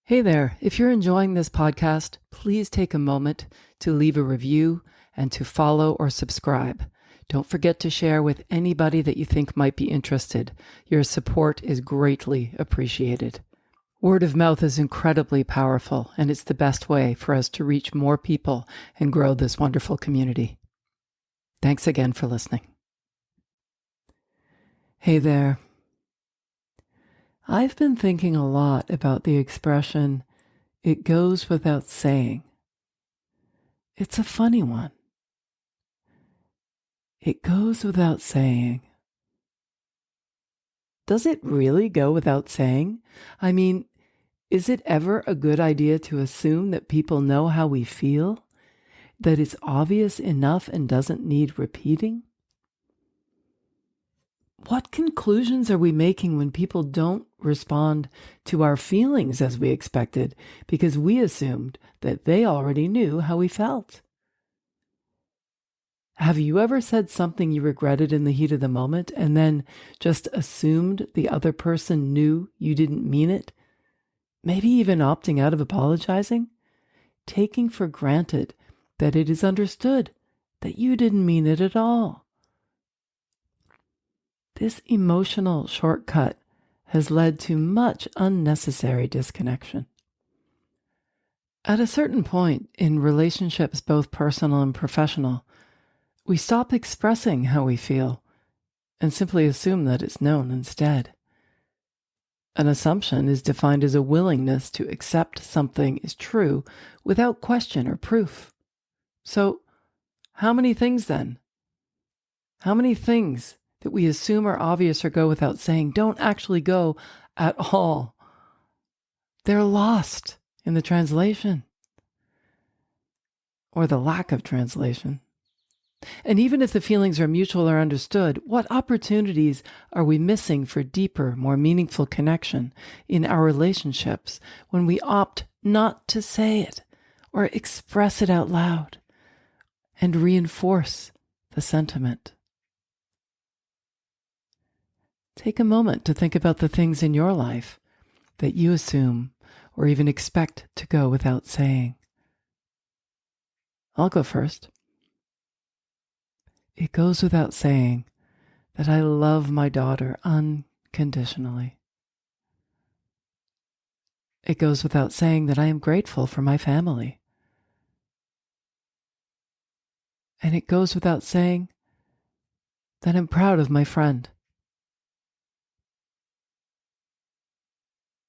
Hey there, if you're enjoying this podcast, please take a moment to leave a review and to follow or subscribe. Don't forget to share with anybody that you think might be interested. Your support is greatly appreciated. Word of mouth is incredibly powerful, and it's the best way for us to reach more people and grow this wonderful community. Thanks again for listening. Hey there. I've been thinking a lot about the expression, "it goes without saying." It's a funny one. It goes without saying. Does it really go without saying? I mean, is it ever a good idea to assume that people know how we feel? That it's obvious enough and doesn't need repeating? What conclusions are we making when people don't respond to our feelings as we expected because we assumed that they already knew how we felt? Have you ever said something you regretted in the heat of the moment and then just assumed the other person knew you didn't mean it? Maybe even opting out of apologizing? Taking for granted that it is understood that you didn't mean it at all. This emotional shortcut has led to much unnecessary disconnection. At a certain point in relationships, both personal and professional, we stop expressing how we feel and simply assume that it's known instead. An assumption is defined as a willingness to accept something is true without question or proof. So, how many things then? How many things that we assume are obvious or go without saying don't actually go at all? They're lost in the translation or the lack of translation. And even if the feelings are mutual or understood, what opportunities are we missing for deeper, more meaningful connection in our relationships when we opt not to say it or express it out loud and reinforce the sentiment? Take a moment to think about the things in your life that you assume or even expect to go without saying. I'll go first. It goes without saying that I love my daughter unconditionally. It goes without saying that I am grateful for my family. And it goes without saying that I'm proud of my friend.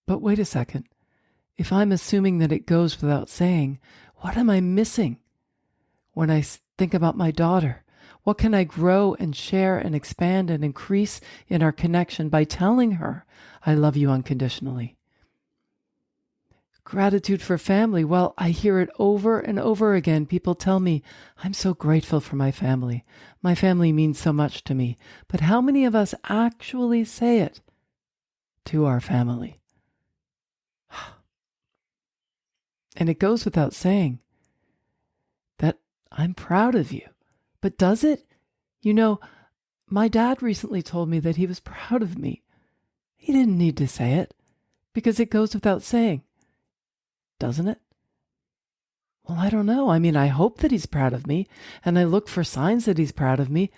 But wait a second. If I'm assuming that it goes without saying, what am I missing when I think about my daughter? What can I grow and share and expand and increase in our connection by telling her I love you unconditionally? Gratitude for family. Well, I hear it over and over again. People tell me, I'm so grateful for my family. My family means so much to me. But how many of us actually say it to our family? And it goes without saying that I'm proud of you. But does it? You know, my dad recently told me that he was proud of me. He didn't need to say it because it goes without saying, doesn't it? Well, I don't know. I mean, I hope that he's proud of me and I look for signs that he's proud of me.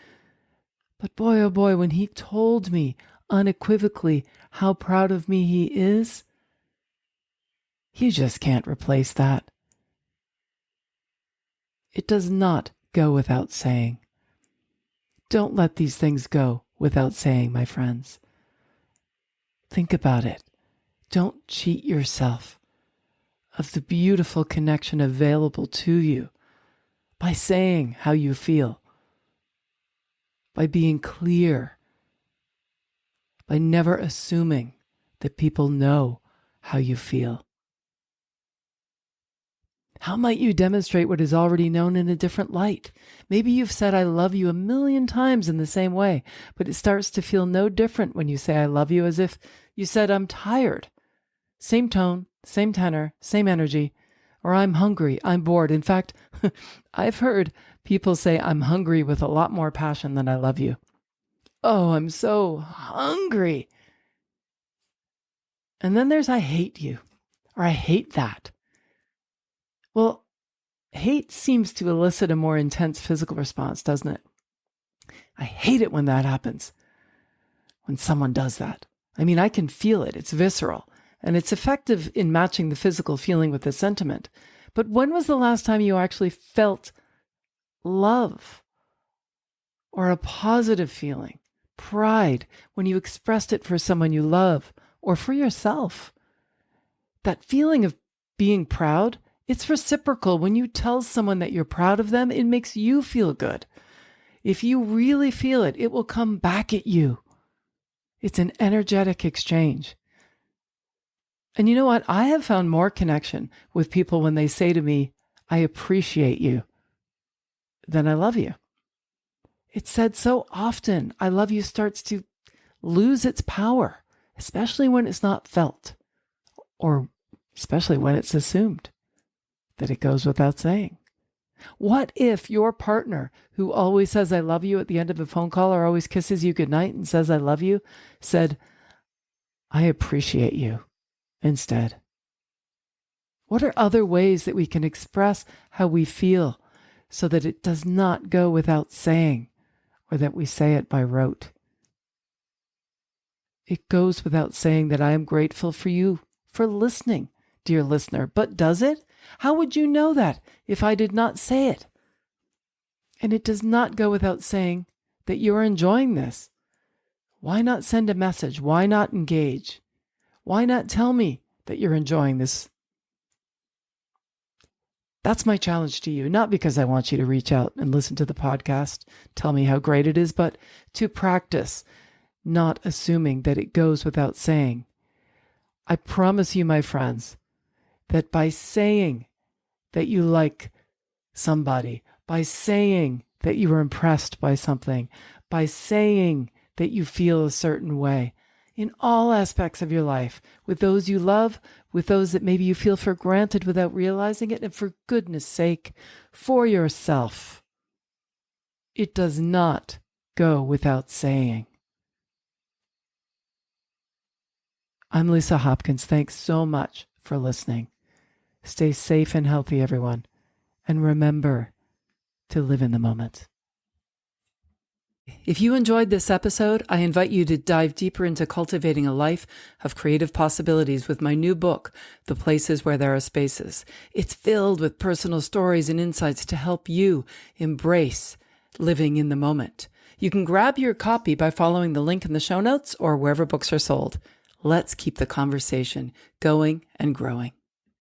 But boy, oh boy, when he told me unequivocally how proud of me he is, you just can't replace that. It does not go without saying. Don't let these things go without saying, my friends. Think about it. Don't cheat yourself of the beautiful connection available to you by saying how you feel, by being clear, by never assuming that people know how you feel. How might you demonstrate what is already known in a different light? Maybe you've said I love you 1,000,000 times in the same way, but it starts to feel no different when you say I love you as if you said I'm tired. Same tone, same tenor, same energy. Or I'm hungry, I'm bored. In fact, I've heard people say I'm hungry with a lot more passion than I love you. Oh, I'm so hungry. And then there's I hate you. or I hate that. Well, hate seems to elicit a more intense physical response, doesn't it? I hate it when that happens, when someone does that. I mean, I can feel it. It's visceral, and it's effective in matching the physical feeling with the sentiment. But when was the last time you actually felt love or a positive feeling, pride, when you expressed it for someone you love or for yourself? That feeling of being proud, it's reciprocal. When you tell someone that you're proud of them, it makes you feel good. If you really feel it, it will come back at you. It's an energetic exchange. And you know what? I have found more connection with people when they say to me, I appreciate you, than I love you. It's said so often. I love you starts to lose its power, especially when it's not felt, or especially when it's assumed that it goes without saying. What if your partner, who always says I love you at the end of a phone call or always kisses you goodnight and says I love you, said, I appreciate you instead? What are other ways that we can express how we feel so that it does not go without saying, or that we say it by rote? It goes without saying that I am grateful for you for listening, dear listener. But does it? How would you know that if I did not say it? And it does not go without saying that you are enjoying this. Why not send a message? Why not engage? Why not tell me that you're enjoying this? That's my challenge to you, not because I want you to reach out and listen to the podcast, tell me how great it is, but to practice not assuming that it goes without saying. I promise you, my friends, that by saying that you like somebody, by saying that you were impressed by something, by saying that you feel a certain way, in all aspects of your life, with those you love, with those that maybe you feel for granted without realizing it, and for goodness sake, for yourself, it does not go without saying. I'm Lisa Hopkins. Thanks so much for listening. Stay safe and healthy, everyone. And remember to live in the moment. If you enjoyed this episode, I invite you to dive deeper into cultivating a life of creative possibilities with my new book, The Places Where There Are Spaces. It's filled with personal stories and insights to help you embrace living in the moment. You can grab your copy by following the link in the show notes or wherever books are sold. Let's keep the conversation going and growing.